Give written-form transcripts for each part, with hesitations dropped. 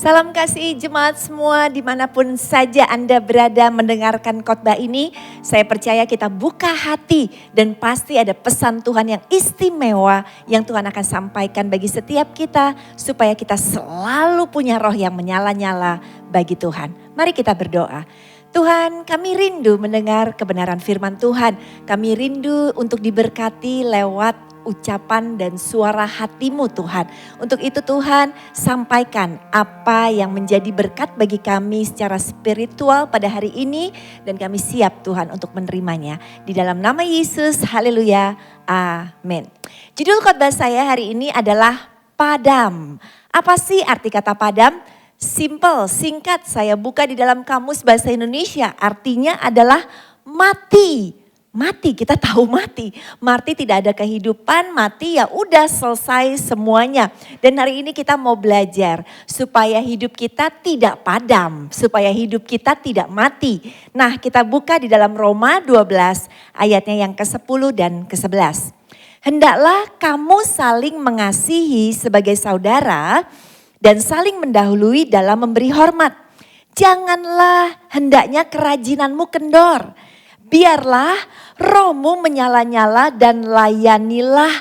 Salam kasih jemaat semua dimanapun saja Anda berada mendengarkan khotbah ini. Saya percaya kita buka hati dan pasti ada pesan Tuhan yang istimewa yang Tuhan akan sampaikan bagi setiap kita. Supaya kita selalu punya roh yang menyala-nyala bagi Tuhan. Mari kita berdoa. Tuhan, kami rindu mendengar kebenaran firman Tuhan. Kami rindu untuk diberkati lewat ucapan dan suara hatimu Tuhan. Untuk itu Tuhan, sampaikan apa yang menjadi berkat bagi kami secara spiritual pada hari ini. Dan kami siap Tuhan untuk menerimanya. Di dalam nama Yesus, haleluya, amin. Judul khotbah saya hari ini adalah padam. Apa sih arti kata padam? Simple, singkat, saya buka di dalam kamus bahasa Indonesia. Artinya adalah mati. Mati, kita tahu mati. Mati tidak ada kehidupan, mati ya udah selesai semuanya. Dan hari ini kita mau belajar supaya hidup kita tidak padam, supaya hidup kita tidak mati. Nah, kita buka di dalam Roma 12 ayatnya yang ke-10 dan ke-11. Hendaklah kamu saling mengasihi sebagai saudara dan saling mendahului dalam memberi hormat. Janganlah hendaknya kerajinanmu kendor. Biarlah rohmu menyala-nyala dan layanilah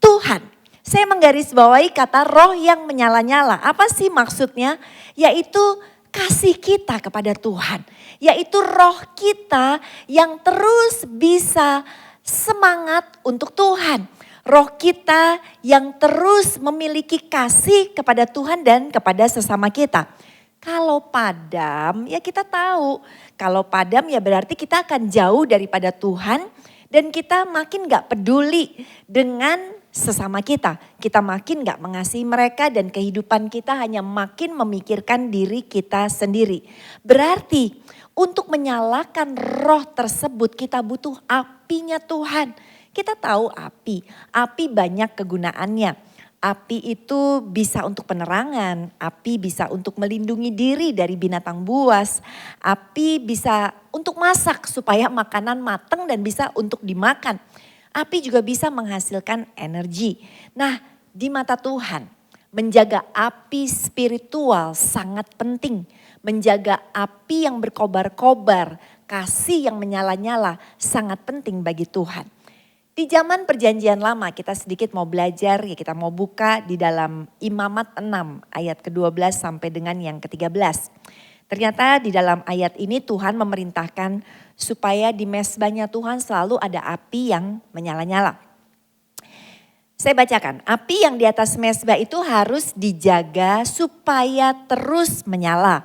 Tuhan. Saya menggarisbawahi kata roh yang menyala-nyala. Apa sih maksudnya? Yaitu kasih kita kepada Tuhan. Yaitu roh kita yang terus bisa semangat untuk Tuhan. Roh kita yang terus memiliki kasih kepada Tuhan dan kepada sesama kita. Kalau padam ya kita tahu, kalau padam ya berarti kita akan jauh daripada Tuhan dan kita makin gak peduli dengan sesama kita. Kita makin gak mengasihi mereka dan kehidupan kita hanya makin memikirkan diri kita sendiri. Berarti untuk menyalakan roh tersebut kita butuh apinya Tuhan. Kita tahu api banyak kegunaannya. Api itu bisa untuk penerangan, api bisa untuk melindungi diri dari binatang buas, api bisa untuk masak supaya makanan matang dan bisa untuk dimakan. Api juga bisa menghasilkan energi. Nah, di mata Tuhan, menjaga api spiritual sangat penting. Menjaga api yang berkobar-kobar, kasih yang menyala-nyala sangat penting bagi Tuhan. Di zaman perjanjian lama kita sedikit mau belajar, ya kita mau buka di dalam Imamat 6 ayat ke-12 sampai dengan yang ke-13. Ternyata di dalam ayat ini Tuhan memerintahkan supaya di mezbahnya Tuhan selalu ada api yang menyala-nyala. Saya bacakan, api yang di atas mezbah itu harus dijaga supaya terus menyala.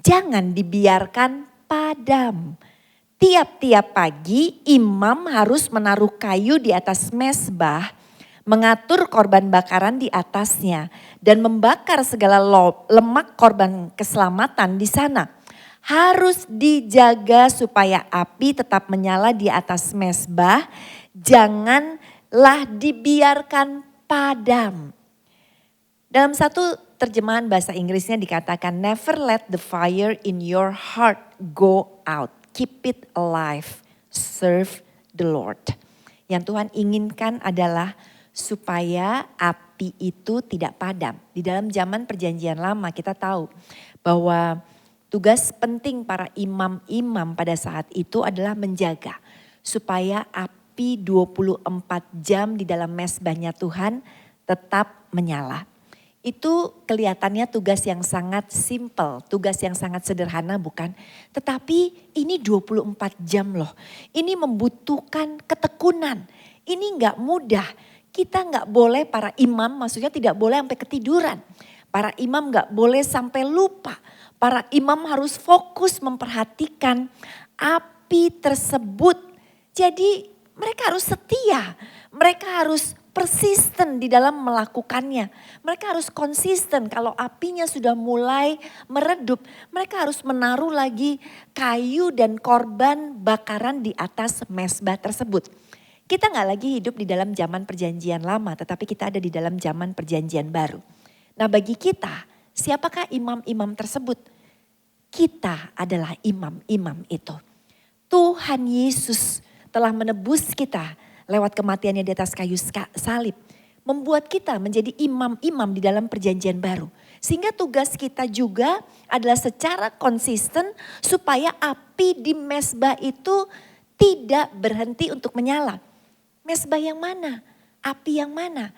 Jangan dibiarkan padam. Tiap-tiap pagi imam harus menaruh kayu di atas mezbah, mengatur korban bakaran di atasnya dan membakar segala lemak korban keselamatan di sana. Harus dijaga supaya api tetap menyala di atas mezbah, janganlah dibiarkan padam. Dalam satu terjemahan bahasa Inggrisnya dikatakan, never let the fire in your heart go out. Keep it alive, serve the Lord. Yang Tuhan inginkan adalah supaya api itu tidak padam. Di dalam zaman perjanjian lama kita tahu bahwa tugas penting para imam-imam pada saat itu adalah menjaga. Supaya api 24 jam di dalam mezbahnya Tuhan tetap menyala. Itu kelihatannya tugas yang sangat simple, tugas yang sangat sederhana bukan? Tetapi ini 24 jam loh, ini membutuhkan ketekunan, ini gak mudah. Kita gak boleh para imam, maksudnya tidak boleh sampai ketiduran. Para imam gak boleh sampai lupa, para imam harus fokus memperhatikan api tersebut. Jadi mereka harus setia, mereka harus persisten di dalam melakukannya. Mereka harus konsisten kalau apinya sudah mulai meredup. Mereka harus menaruh lagi kayu dan korban bakaran di atas mezbah tersebut. Kita gak lagi hidup di dalam zaman perjanjian lama, tetapi kita ada di dalam zaman perjanjian baru. Nah bagi kita, siapakah imam-imam tersebut? Kita adalah imam-imam itu. Tuhan Yesus telah menebus kita lewat kematiannya di atas kayu salib. Membuat kita menjadi imam-imam di dalam perjanjian baru. Sehingga tugas kita juga adalah secara konsisten supaya api di mezbah itu tidak berhenti untuk menyala. Mezbah yang mana? Api yang mana?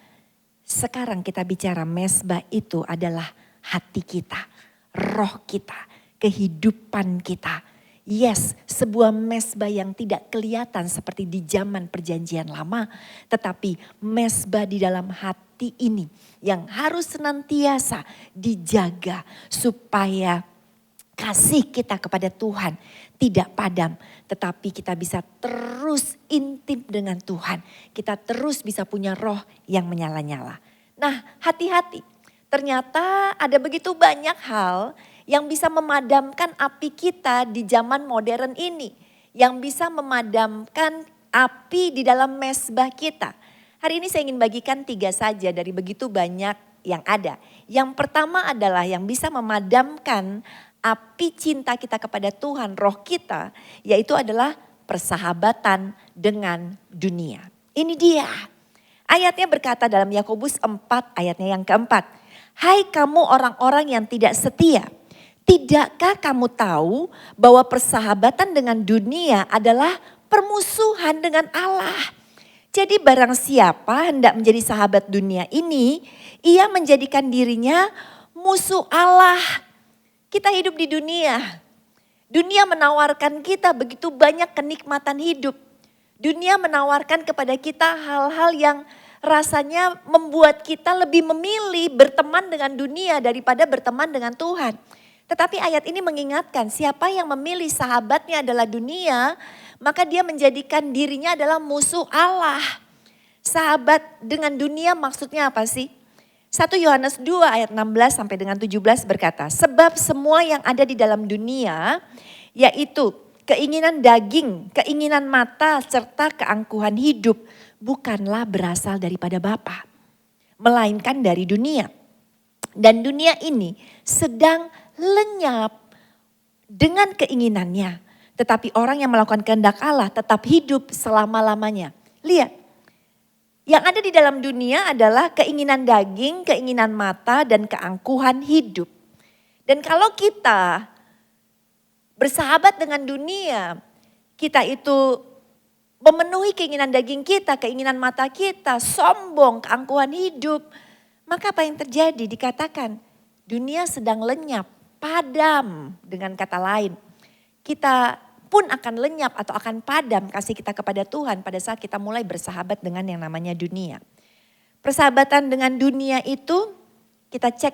Sekarang kita bicara mezbah itu adalah hati kita, roh kita, kehidupan kita. Yes, sebuah mezbah yang tidak kelihatan seperti di zaman perjanjian lama. Tetapi mezbah di dalam hati ini yang harus senantiasa dijaga supaya kasih kita kepada Tuhan tidak padam. Tetapi kita bisa terus intim dengan Tuhan. Kita terus bisa punya roh yang menyala-nyala. Nah, hati-hati. Ternyata ada begitu banyak hal yang bisa memadamkan api kita di zaman modern ini. Yang bisa memadamkan api di dalam mezbah kita. Hari ini saya ingin bagikan 3 saja dari begitu banyak yang ada. Yang pertama adalah yang bisa memadamkan api cinta kita kepada Tuhan, roh kita, yaitu adalah persahabatan dengan dunia. Ini dia. Ayatnya berkata dalam Yakobus 4 ayatnya yang keempat. Hai kamu orang-orang yang tidak setia. Tidakkah kamu tahu bahwa persahabatan dengan dunia adalah permusuhan dengan Allah? Jadi barang siapa hendak menjadi sahabat dunia ini, ia menjadikan dirinya musuh Allah. Kita hidup di dunia. Dunia menawarkan kita begitu banyak kenikmatan hidup. Dunia menawarkan kepada kita hal-hal yang rasanya membuat kita lebih memilih berteman dengan dunia daripada berteman dengan Tuhan. Tetapi ayat ini mengingatkan siapa yang memilih sahabatnya adalah dunia, maka dia menjadikan dirinya adalah musuh Allah. Sahabat dengan dunia maksudnya apa sih? 1 Yohanes 2 ayat 16 sampai dengan 17 berkata, sebab semua yang ada di dalam dunia, yaitu keinginan daging, keinginan mata, serta keangkuhan hidup, bukanlah berasal daripada Bapa, melainkan dari dunia. Dan dunia ini sedang lenyap dengan keinginannya. Tetapi orang yang melakukan kehendak Allah tetap hidup selama-lamanya. Lihat. Yang ada di dalam dunia adalah keinginan daging, keinginan mata, dan keangkuhan hidup. Dan kalau kita bersahabat dengan dunia, kita itu memenuhi keinginan daging kita, keinginan mata kita, sombong, keangkuhan hidup. Maka apa yang terjadi? Dikatakan dunia sedang lenyap, padam dengan kata lain. Kita pun akan lenyap atau akan padam kasih kita kepada Tuhan pada saat kita mulai bersahabat dengan yang namanya dunia. Persahabatan dengan dunia itu kita cek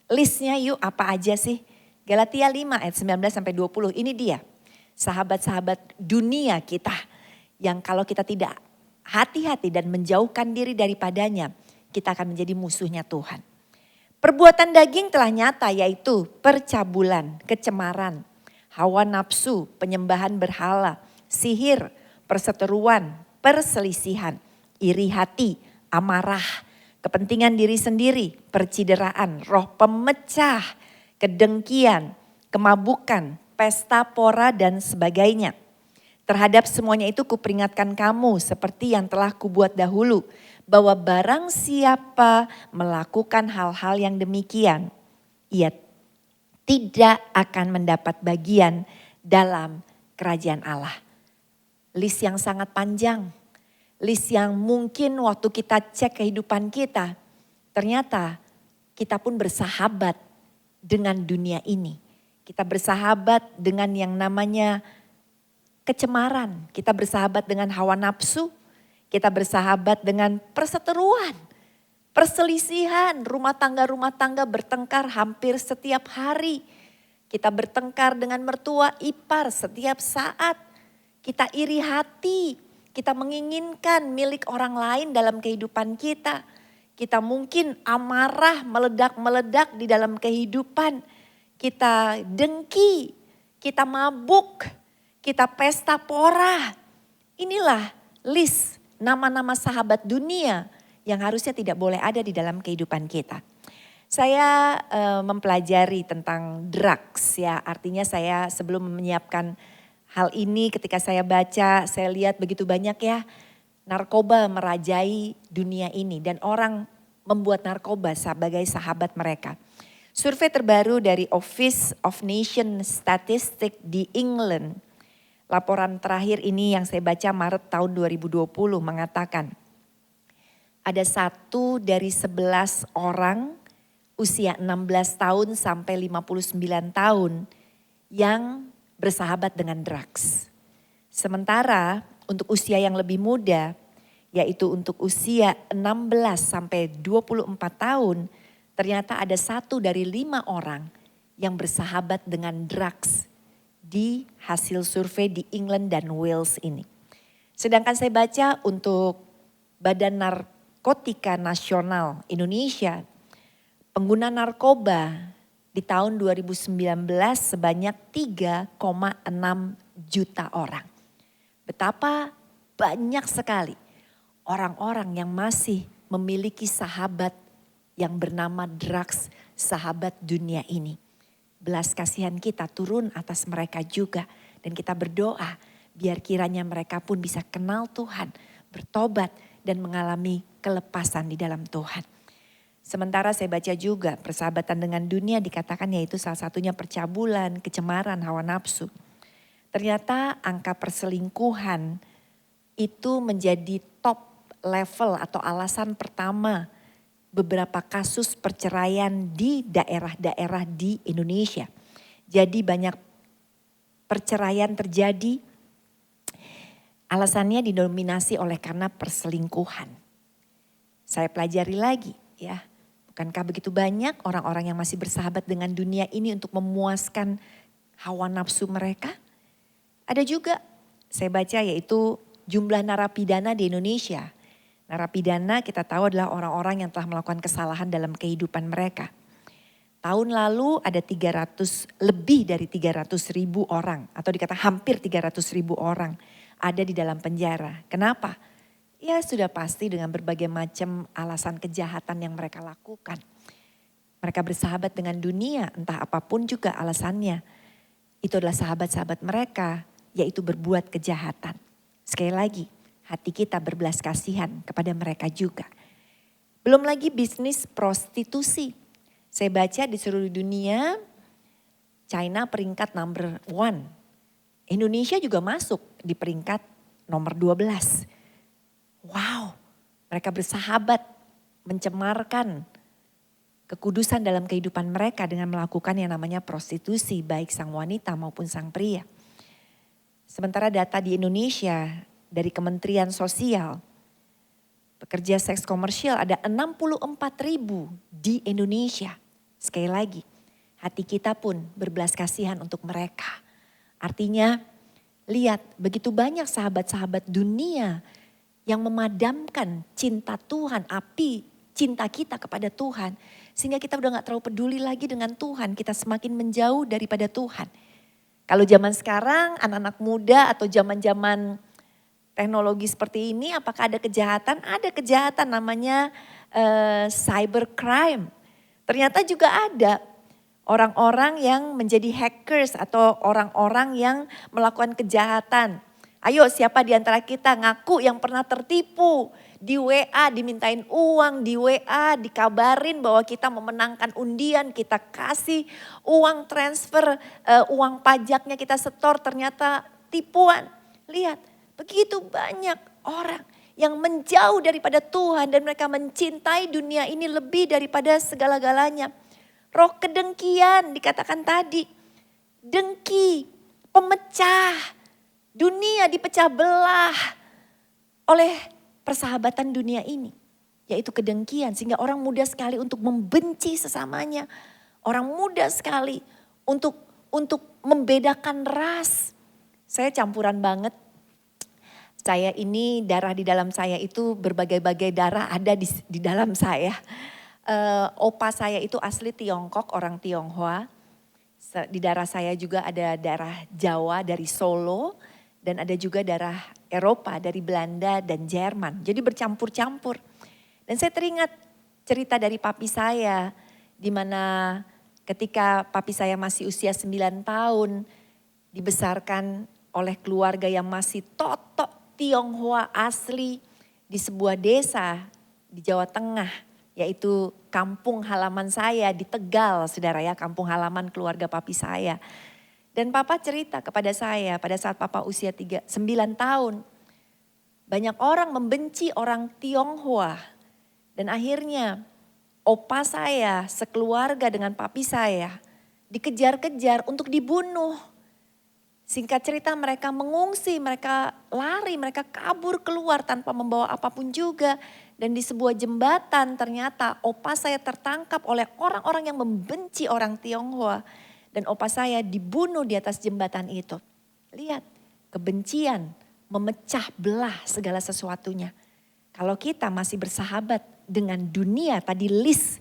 listnya yuk apa aja sih. Galatia 5 ayat 19 sampai 20 ini dia. Sahabat-sahabat dunia kita yang kalau kita tidak hati-hati dan menjauhkan diri daripadanya, kita akan menjadi musuhnya Tuhan. Perbuatan daging telah nyata yaitu percabulan, kecemaran, hawa nafsu, penyembahan berhala, sihir, perseteruan, perselisihan, iri hati, amarah, kepentingan diri sendiri, percideraan, roh pemecah, kedengkian, kemabukan, pesta pora dan sebagainya. Terhadap semuanya itu kuperingatkan kamu seperti yang telah kubuat dahulu, bahwa barang siapa melakukan hal-hal yang demikian, ia tidak akan mendapat bagian dalam kerajaan Allah. List yang sangat panjang. List yang mungkin waktu kita cek kehidupan kita, ternyata kita pun bersahabat dengan dunia ini. Kita bersahabat dengan yang namanya kecemaran. Kita bersahabat dengan hawa nafsu. Kita bersahabat dengan perseteruan. Perselisihan, rumah tangga bertengkar hampir setiap hari. Kita bertengkar dengan mertua ipar setiap saat. Kita iri hati, kita menginginkan milik orang lain dalam kehidupan kita. Kita mungkin amarah meledak-meledak di dalam kehidupan. Kita dengki, kita mabuk, kita pesta pora. Inilah list nama-nama sahabat dunia yang harusnya tidak boleh ada di dalam kehidupan kita. Saya mempelajari tentang drugs ya, artinya saya sebelum menyiapkan hal ini ketika saya baca, saya lihat begitu banyak ya narkoba merajai dunia ini dan orang membuat narkoba sebagai sahabat mereka. Survei terbaru dari Office of Nation Statistics di England, laporan terakhir ini yang saya baca Maret tahun 2020 mengatakan ada 1 dari 11 orang usia 16 tahun sampai 59 tahun yang bersahabat dengan drugs. Sementara untuk usia yang lebih muda, yaitu untuk usia 16 sampai 24 tahun, ternyata ada 1 dari 5 orang yang bersahabat dengan drugs di hasil survei di England dan Wales ini. Sedangkan saya baca untuk Badan Narkotika Nasional Indonesia, pengguna narkoba di tahun 2019 sebanyak 3,6 juta orang. Betapa banyak sekali orang-orang yang masih memiliki sahabat yang bernama drugs, sahabat dunia ini. Belas kasihan kita turun atas mereka juga. Dan kita berdoa biar kiranya mereka pun bisa kenal Tuhan, bertobat dan mengalami kelepasan di dalam Tuhan. Sementara saya baca juga persahabatan dengan dunia dikatakan yaitu salah satunya percabulan, kecemaran, hawa nafsu. Ternyata angka perselingkuhan itu menjadi top level atau alasan pertama beberapa kasus perceraian di daerah-daerah di Indonesia. Jadi banyak perceraian terjadi, alasannya didominasi oleh karena perselingkuhan. Saya pelajari lagi ya, bukankah begitu banyak orang-orang yang masih bersahabat dengan dunia ini untuk memuaskan hawa nafsu mereka? Ada juga saya baca yaitu jumlah narapidana di Indonesia. Narapidana kita tahu adalah orang-orang yang telah melakukan kesalahan dalam kehidupan mereka. Tahun lalu ada lebih dari 300.000 orang atau dikata hampir 300.000 orang ada di dalam penjara. Kenapa? Ya sudah pasti dengan berbagai macam alasan kejahatan yang mereka lakukan. Mereka bersahabat dengan dunia entah apapun juga alasannya. Itu adalah sahabat-sahabat mereka yaitu berbuat kejahatan. Sekali lagi, hati kita berbelas kasihan kepada mereka juga. Belum lagi bisnis prostitusi. Saya baca di seluruh dunia, China peringkat number 1. Indonesia juga masuk di peringkat nomor 12. Wow, mereka bersahabat mencemarkan kekudusan dalam kehidupan mereka dengan melakukan yang namanya prostitusi, baik sang wanita maupun sang pria. Sementara data di Indonesia dari Kementerian Sosial, pekerja seks komersial ada 64.000 di Indonesia. Sekali lagi, hati kita pun berbelas kasihan untuk mereka. Artinya, lihat begitu banyak sahabat-sahabat dunia yang memadamkan cinta Tuhan, api cinta kita kepada Tuhan. Sehingga kita udah gak terlalu peduli lagi dengan Tuhan, kita semakin menjauh daripada Tuhan. Kalau zaman sekarang anak-anak muda atau zaman-zaman teknologi seperti ini apakah ada kejahatan? Ada kejahatan namanya cybercrime. Ternyata juga ada orang-orang yang menjadi hackers atau orang-orang yang melakukan kejahatan. Ayo siapa di antara kita ngaku yang pernah tertipu di WA dimintain uang, di WA dikabarin bahwa kita memenangkan undian, kita kasih uang transfer, uang pajaknya kita setor ternyata tipuan. Lihat begitu banyak orang yang menjauh daripada Tuhan dan mereka mencintai dunia ini lebih daripada segala-galanya. Roh kedengkian dikatakan tadi, dengki, pemecah. Dunia dipecah belah oleh persahabatan dunia ini. Yaitu kedengkian sehingga orang mudah sekali untuk membenci sesamanya. Orang mudah sekali untuk membedakan ras. Saya campuran banget. Saya ini darah di dalam saya itu berbagai-bagai darah ada di dalam saya. Opa saya itu asli Tiongkok, orang Tionghoa. Di darah saya juga ada darah Jawa dari Solo. Dan ada juga darah Eropa dari Belanda dan Jerman. Jadi bercampur-campur. Dan saya teringat cerita dari papi saya. Di mana ketika papi saya masih usia 9 tahun. Dibesarkan oleh keluarga yang masih totok Tionghoa asli. Di sebuah desa di Jawa Tengah. Yaitu kampung halaman saya di Tegal, saudara ya, kampung halaman keluarga papi saya. Dan papa cerita kepada saya pada saat papa usia 9 tahun. Banyak orang membenci orang Tionghoa. Dan akhirnya opa saya sekeluarga dengan papi saya dikejar-kejar untuk dibunuh. Singkat cerita mereka mengungsi, mereka lari, mereka kabur keluar tanpa membawa apapun juga. Dan di sebuah jembatan ternyata opa saya tertangkap oleh orang-orang yang membenci orang Tionghoa. Dan opa saya dibunuh di atas jembatan itu. Lihat, kebencian memecah belah segala sesuatunya. Kalau kita masih bersahabat dengan dunia, tadi list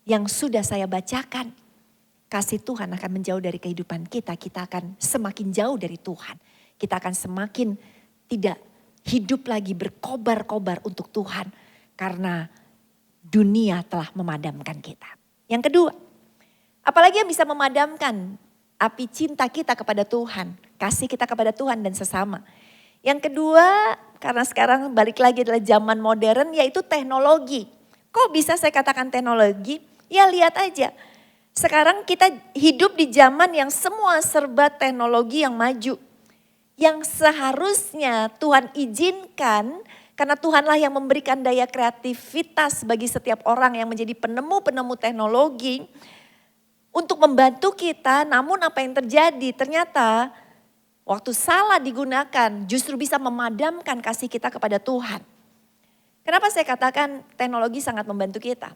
yang sudah saya bacakan, kasih Tuhan akan menjauh dari kehidupan kita. Kita akan semakin jauh dari Tuhan. Kita akan semakin tidak hidup lagi berkobar-kobar untuk Tuhan. Karena dunia telah memadamkan kita. Yang kedua, apalagi yang bisa memadamkan api cinta kita kepada Tuhan. Kasih kita kepada Tuhan dan sesama. Yang kedua, karena sekarang balik lagi adalah zaman modern, yaitu teknologi. Kok bisa saya katakan teknologi? Ya lihat aja. Sekarang kita hidup di zaman yang semua serba teknologi yang maju. Yang seharusnya Tuhan izinkan, karena Tuhanlah yang memberikan daya kreativitas bagi setiap orang yang menjadi penemu-penemu teknologi. Untuk membantu kita, namun apa yang terjadi? Ternyata waktu salah digunakan justru bisa memadamkan kasih kita kepada Tuhan. Kenapa saya katakan teknologi sangat membantu kita?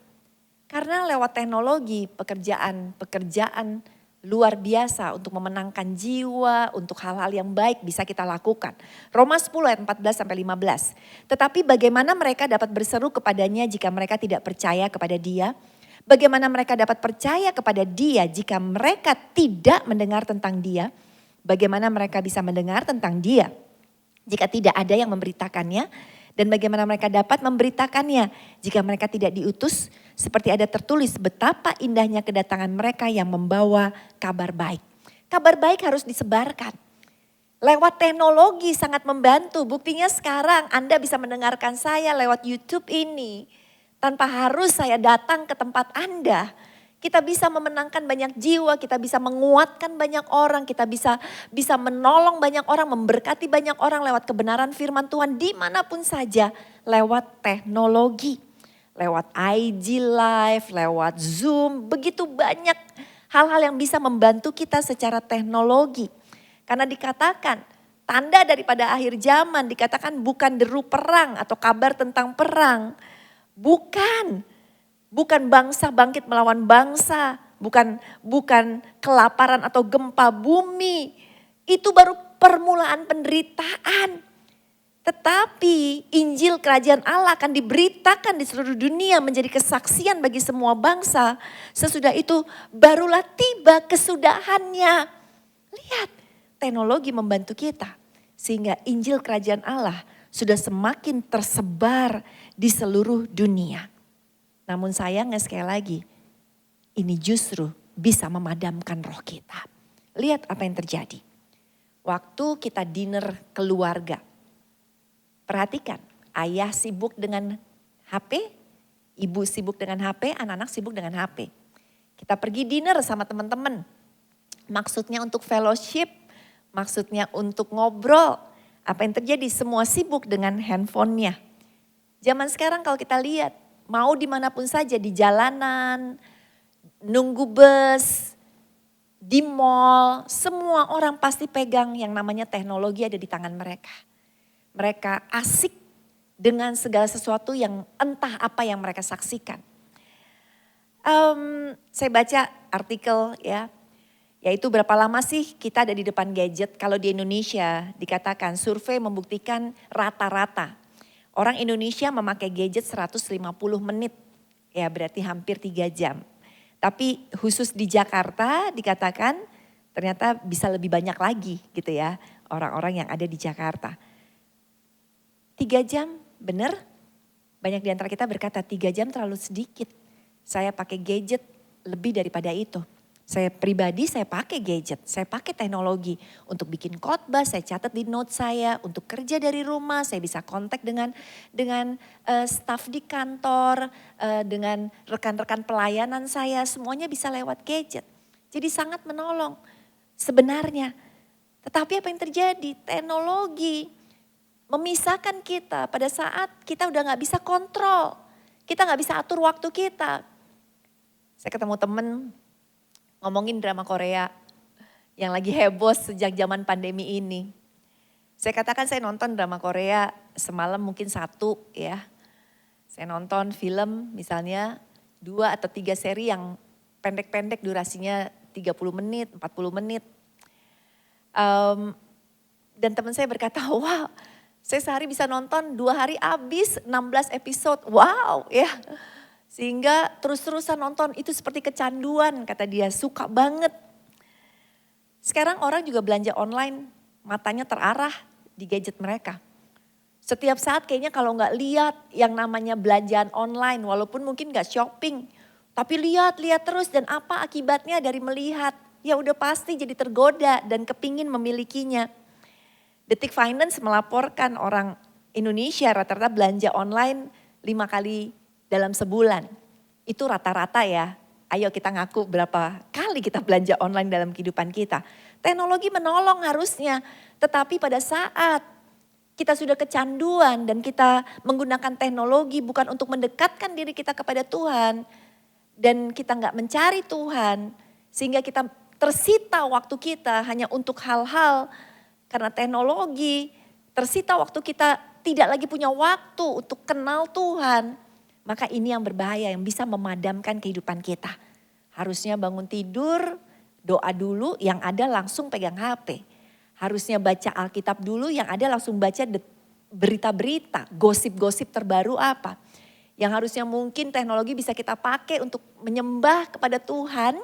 Karena lewat teknologi pekerjaan luar biasa untuk memenangkan jiwa, untuk hal-hal yang baik bisa kita lakukan. Roma 10 ayat 14-15. Tetapi bagaimana mereka dapat berseru kepadanya jika mereka tidak percaya kepada Dia? Bagaimana mereka dapat percaya kepada Dia jika mereka tidak mendengar tentang Dia? Bagaimana mereka bisa mendengar tentang Dia jika tidak ada yang memberitakannya? Dan bagaimana mereka dapat memberitakannya jika mereka tidak diutus? Seperti ada tertulis betapa indahnya kedatangan mereka yang membawa kabar baik. Kabar baik harus disebarkan. Lewat teknologi sangat membantu. Buktinya sekarang Anda bisa mendengarkan saya lewat YouTube ini. Tanpa harus saya datang ke tempat Anda. Kita bisa memenangkan banyak jiwa, kita bisa menguatkan banyak orang, kita bisa menolong banyak orang, memberkati banyak orang lewat kebenaran firman Tuhan dimanapun saja lewat teknologi. Lewat IG Live, lewat Zoom, begitu banyak hal-hal yang bisa membantu kita secara teknologi. Karena dikatakan tanda daripada akhir zaman, dikatakan bukan deru perang atau kabar tentang perang. Bukan bangsa bangkit melawan bangsa, bukan kelaparan atau gempa bumi. Itu baru permulaan penderitaan. Tetapi Injil Kerajaan Allah akan diberitakan di seluruh dunia menjadi kesaksian bagi semua bangsa. Sesudah itu barulah tiba kesudahannya. Lihat, teknologi membantu kita sehingga Injil Kerajaan Allah sudah semakin tersebar di seluruh dunia. Namun sayangnya sekali lagi, ini justru bisa memadamkan roh kita. Lihat apa yang terjadi. Waktu kita dinner keluarga, perhatikan, ayah sibuk dengan HP, ibu sibuk dengan HP, anak-anak sibuk dengan HP. Kita pergi dinner sama teman-teman, maksudnya untuk fellowship, maksudnya untuk ngobrol. Apa yang terjadi? Semua sibuk dengan handphonenya. Zaman sekarang kalau kita lihat, mau dimanapun saja, di jalanan, nunggu bus, di mall, semua orang pasti pegang yang namanya teknologi ada di tangan mereka. Mereka asik dengan segala sesuatu yang entah apa yang mereka saksikan. Saya baca artikel ya, yaitu berapa lama sih kita ada di depan gadget. Kalau di Indonesia dikatakan survei membuktikan rata-rata orang Indonesia memakai gadget 150 menit, ya berarti hampir 3 jam. Tapi khusus di Jakarta dikatakan ternyata bisa lebih banyak lagi gitu ya orang-orang yang ada di Jakarta. 3 jam benar? Banyak di antara kita berkata 3 jam terlalu sedikit. Saya pakai gadget lebih daripada itu. Saya pribadi saya pakai gadget, saya pakai teknologi untuk bikin khotbah, saya catat di note saya, untuk kerja dari rumah, saya bisa kontak dengan staf di kantor, dengan rekan-rekan pelayanan saya, semuanya bisa lewat gadget. Jadi sangat menolong sebenarnya. Tetapi apa yang terjadi? Teknologi memisahkan kita pada saat kita udah gak bisa kontrol. Kita gak bisa atur waktu kita. Saya ketemu temen ngomongin drama Korea yang lagi heboh sejak zaman pandemi ini. Saya katakan saya nonton drama Korea semalam mungkin 1 ya. Saya nonton film misalnya 2 atau 3 seri yang pendek-pendek durasinya 30 menit, 40 menit. Dan teman saya berkata, wah saya sehari bisa nonton 2 hari habis 16 episode. Wow ya. Sehingga terus-terusan nonton itu seperti kecanduan kata dia, suka banget. Sekarang orang juga belanja online, matanya terarah di gadget mereka. Setiap saat kayaknya kalau nggak lihat yang namanya belanjaan online, walaupun mungkin nggak shopping. Tapi lihat terus dan apa akibatnya dari melihat. Ya udah pasti jadi tergoda dan kepingin memilikinya. Detik Finance melaporkan orang Indonesia rata-rata belanja online 5 kali dalam sebulan. Itu rata-rata ya. Ayo kita ngaku berapa kali kita belanja online dalam kehidupan kita. Teknologi menolong harusnya. Tetapi pada saat kita sudah kecanduan dan kita menggunakan teknologi bukan untuk mendekatkan diri kita kepada Tuhan. Dan kita nggak mencari Tuhan. Sehingga kita tersita waktu kita hanya untuk hal-hal karena teknologi. Tersita waktu kita tidak lagi punya waktu untuk kenal Tuhan. Maka ini yang berbahaya yang bisa memadamkan kehidupan kita. Harusnya bangun tidur, doa dulu, yang ada langsung pegang HP. Harusnya baca Alkitab dulu, yang ada langsung baca berita-berita, gosip-gosip terbaru apa. Yang harusnya mungkin teknologi bisa kita pakai untuk menyembah kepada Tuhan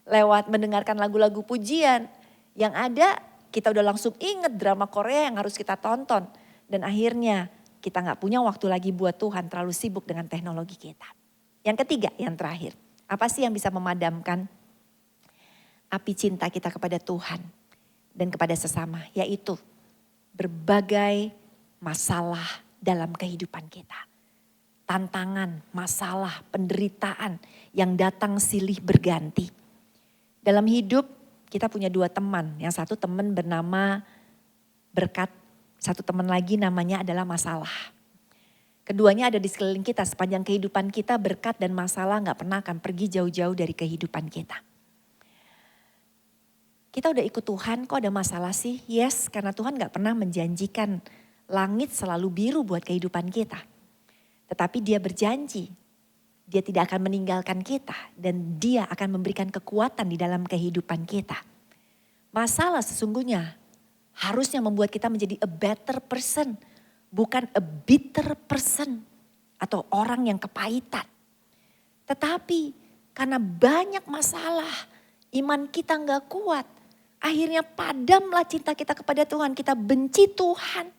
lewat mendengarkan lagu-lagu pujian. Yang ada kita udah langsung inget drama Korea yang harus kita tonton. Dan akhirnya kita gak punya waktu lagi buat Tuhan, terlalu sibuk dengan teknologi kita. Yang ketiga, yang terakhir. Apa sih yang bisa memadamkan api cinta kita kepada Tuhan dan kepada sesama? Yaitu berbagai masalah dalam kehidupan kita. Tantangan, masalah, penderitaan yang datang silih berganti. Dalam hidup kita punya 2 teman. Yang satu teman bernama berkat. Satu teman lagi namanya adalah masalah. Keduanya ada di sekeliling kita sepanjang kehidupan kita, berkat dan masalah gak pernah akan pergi jauh-jauh dari kehidupan kita. Kita udah ikut Tuhan, kok ada masalah sih? Yes, karena Tuhan gak pernah menjanjikan langit selalu biru buat kehidupan kita. Tetapi dia berjanji, dia tidak akan meninggalkan kita dan dia akan memberikan kekuatan di dalam kehidupan kita. Masalah sesungguhnya harusnya membuat kita menjadi a better person. Bukan a bitter person. Atau orang yang kepahitan. Tetapi karena banyak masalah. Iman kita gak kuat. Akhirnya padamlah cinta kita kepada Tuhan. Kita benci Tuhan.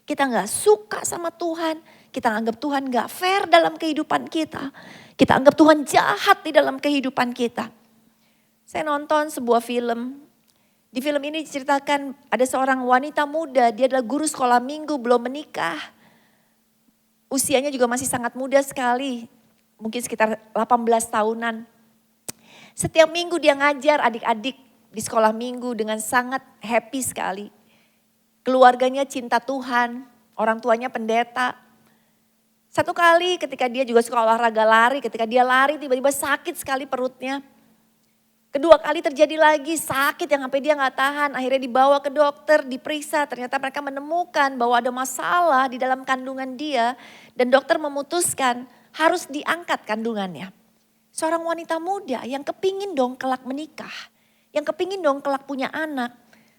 Kita gak suka sama Tuhan. Kita anggap Tuhan gak fair dalam kehidupan kita. Kita anggap Tuhan jahat di dalam kehidupan kita. Saya nonton sebuah film. Di film ini diceritakan ada seorang wanita muda, dia adalah guru sekolah minggu, belum menikah. Usianya juga masih sangat muda sekali, mungkin sekitar 18 tahunan. Setiap minggu dia ngajar adik-adik di sekolah minggu dengan sangat happy sekali. Keluarganya cinta Tuhan, orang tuanya pendeta. Satu kali ketika dia juga suka olahraga lari, ketika dia lari tiba-tiba sakit sekali perutnya. Kedua kali terjadi lagi sakit yang sampai dia gak tahan. Akhirnya dibawa ke dokter, diperiksa. Ternyata mereka menemukan bahwa ada masalah di dalam kandungan dia. Dan dokter memutuskan harus diangkat kandungannya. Seorang wanita muda yang kepingin dong kelak menikah. Yang kepingin dong kelak punya anak.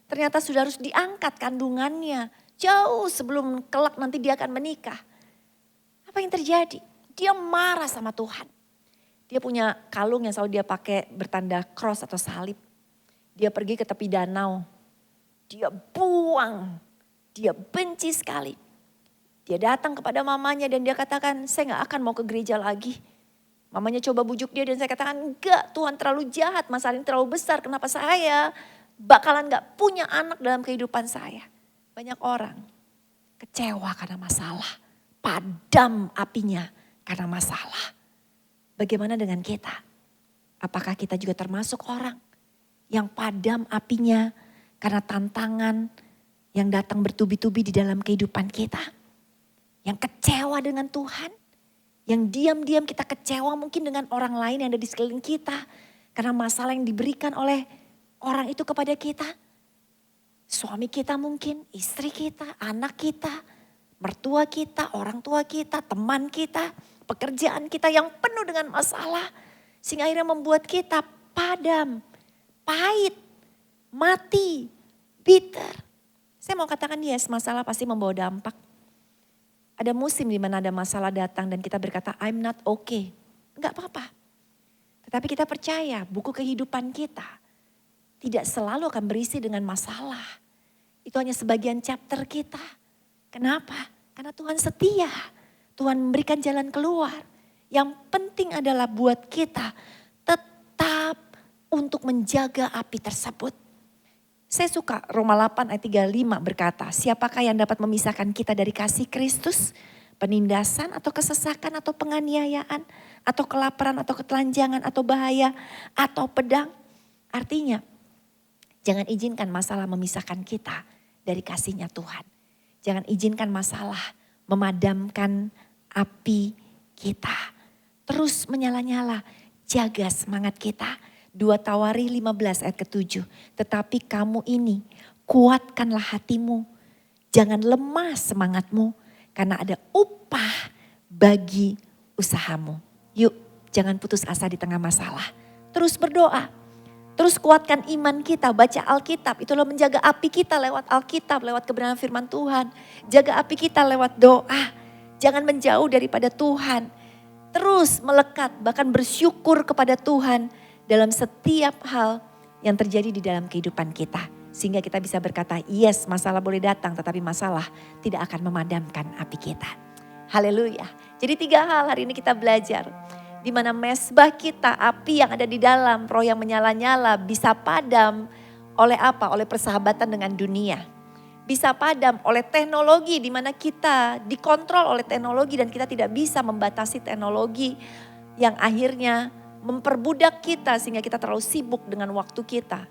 Ternyata sudah harus diangkat kandungannya. Jauh sebelum kelak nanti dia akan menikah. Apa yang terjadi? Dia marah sama Tuhan. Dia punya kalung yang selalu dia pakai bertanda cross atau salib. Dia pergi ke tepi danau. Dia buang. Dia benci sekali. Dia datang kepada mamanya dan dia katakan, saya gak akan mau ke gereja lagi. Mamanya coba bujuk dia dan saya katakan, enggak, Tuhan terlalu jahat, masalah ini terlalu besar. Kenapa saya bakalan gak punya anak dalam kehidupan saya. Banyak orang kecewa karena masalah. Padam apinya karena masalah. Bagaimana dengan kita? Apakah kita juga termasuk orang yang padam apinya karena tantangan yang datang bertubi-tubi di dalam kehidupan kita? Yang kecewa dengan Tuhan? Yang diam-diam kita kecewa mungkin dengan orang lain yang ada di sekeliling kita. Karena masalah yang diberikan oleh orang itu kepada kita. Suami kita mungkin, istri kita, anak kita, mertua kita, orang tua kita, teman kita, pekerjaan kita yang penuh dengan masalah. Sehingga akhirnya membuat kita padam, pahit, mati, bitter. Saya mau katakan yes, masalah pasti membawa dampak. Ada musim di mana ada masalah datang dan kita berkata, I'm not okay. Enggak apa-apa. Tetapi kita percaya buku kehidupan kita tidak selalu akan berisi dengan masalah. Itu hanya sebagian chapter kita. Kenapa? Karena Tuhan setia. Tuhan memberikan jalan keluar. Yang penting adalah buat kita tetap untuk menjaga api tersebut. Saya suka Roma 8 ayat 35 berkata, siapakah yang dapat memisahkan kita dari kasih Kristus? Penindasan atau kesesakan atau penganiayaan atau kelaparan atau ketelanjangan atau bahaya atau pedang. Artinya jangan izinkan masalah memisahkan kita dari kasihnya Tuhan. Jangan izinkan masalah memadamkan api kita. Terus menyala-nyala, jaga semangat kita. 2 Tawari 15 ayat ke-7. Tetapi kamu ini kuatkanlah hatimu. Jangan lemah semangatmu. Karena ada upah bagi usahamu. Yuk jangan putus asa di tengah masalah. Terus berdoa. Terus kuatkan iman kita. Baca Alkitab. Itulah menjaga api kita lewat Alkitab. Lewat kebenaran firman Tuhan. Jaga api kita lewat doa. Jangan menjauh daripada Tuhan. Terus melekat bahkan bersyukur kepada Tuhan. Dalam setiap hal yang terjadi di dalam kehidupan kita. Sehingga kita bisa berkata, yes masalah boleh datang tetapi masalah tidak akan memadamkan api kita. Haleluya. Jadi 3 hal hari ini kita belajar. Di mana mesbah kita, api yang ada di dalam, roh yang menyala-nyala bisa padam oleh apa? Oleh persahabatan dengan dunia. Bisa padam oleh teknologi di mana kita dikontrol oleh teknologi dan kita tidak bisa membatasi teknologi yang akhirnya memperbudak kita sehingga kita terlalu sibuk dengan waktu kita.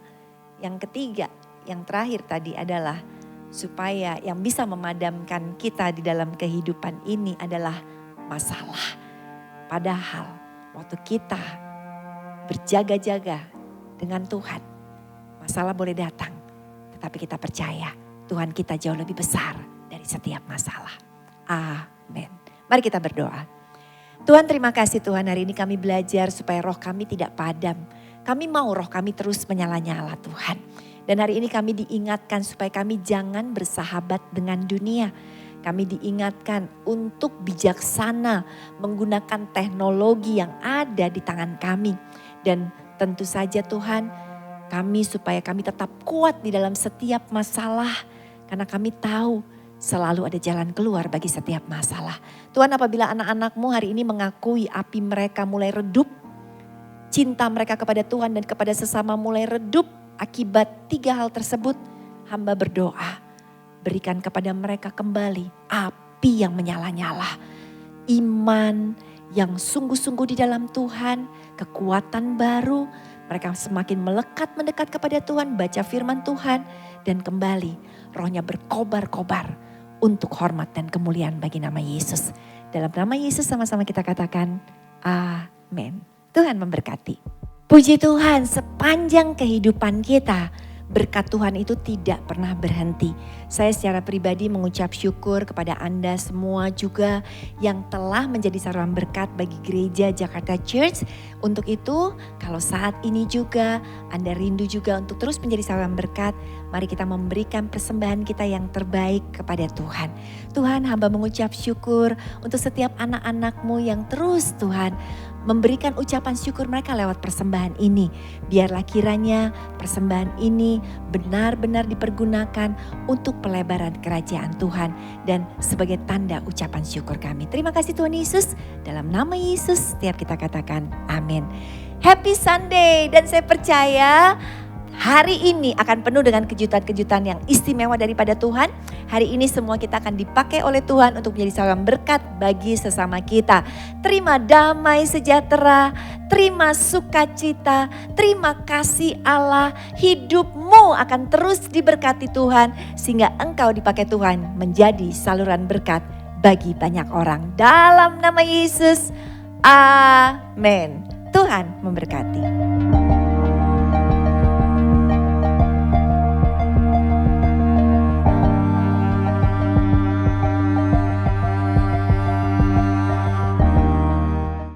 Yang ketiga, yang terakhir tadi adalah supaya yang bisa memadamkan kita di dalam kehidupan ini adalah masalah. Padahal waktu kita berjaga-jaga dengan Tuhan, masalah boleh datang. Tetapi kita percaya Tuhan kita jauh lebih besar dari setiap masalah. Amin. Mari kita berdoa. Tuhan terima kasih Tuhan, hari ini kami belajar supaya roh kami tidak padam. Kami mau roh kami terus menyala-nyala Tuhan. Dan hari ini kami diingatkan supaya kami jangan bersahabat dengan dunia. Kami diingatkan untuk bijaksana menggunakan teknologi yang ada di tangan kami. Dan tentu saja Tuhan, kami supaya kami tetap kuat di dalam setiap masalah. Karena kami tahu selalu ada jalan keluar bagi setiap masalah. Tuhan apabila anak-anak-Mu hari ini mengakui api mereka mulai redup. Cinta mereka kepada Tuhan dan kepada sesama mulai redup. Akibat 3 hal tersebut hamba berdoa. Berikan kepada mereka kembali api yang menyala-nyala. Iman yang sungguh-sungguh di dalam Tuhan. Kekuatan baru. Mereka semakin melekat mendekat kepada Tuhan. Baca firman Tuhan. Dan kembali rohnya berkobar-kobar. Untuk hormat dan kemuliaan bagi nama Yesus. Dalam nama Yesus sama-sama kita katakan amin. Tuhan memberkati. Puji Tuhan, sepanjang kehidupan kita berkat Tuhan itu tidak pernah berhenti. Saya secara pribadi mengucap syukur kepada Anda semua juga yang telah menjadi saluran berkat bagi gereja Jakarta Church. Untuk itu kalau saat ini juga Anda rindu juga untuk terus menjadi saluran berkat, mari kita memberikan persembahan kita yang terbaik kepada Tuhan. Tuhan, hamba mengucap syukur untuk setiap anak-anak-Mu yang terus Tuhan memberikan ucapan syukur mereka lewat persembahan ini. Biarlah kiranya persembahan ini benar-benar dipergunakan untuk pelebaran kerajaan Tuhan dan sebagai tanda ucapan syukur kami. Terima kasih Tuhan Yesus, dalam nama Yesus setiap kita katakan amin. Happy Sunday, dan saya percaya hari ini akan penuh dengan kejutan-kejutan yang istimewa daripada Tuhan. Hari ini semua kita akan dipakai oleh Tuhan untuk menjadi seorang berkat bagi sesama kita. Terima damai sejahtera, terima sukacita, terima kasih Allah. Hidupmu akan terus diberkati Tuhan sehingga engkau dipakai Tuhan menjadi saluran berkat bagi banyak orang. Dalam nama Yesus, amin. Tuhan memberkati.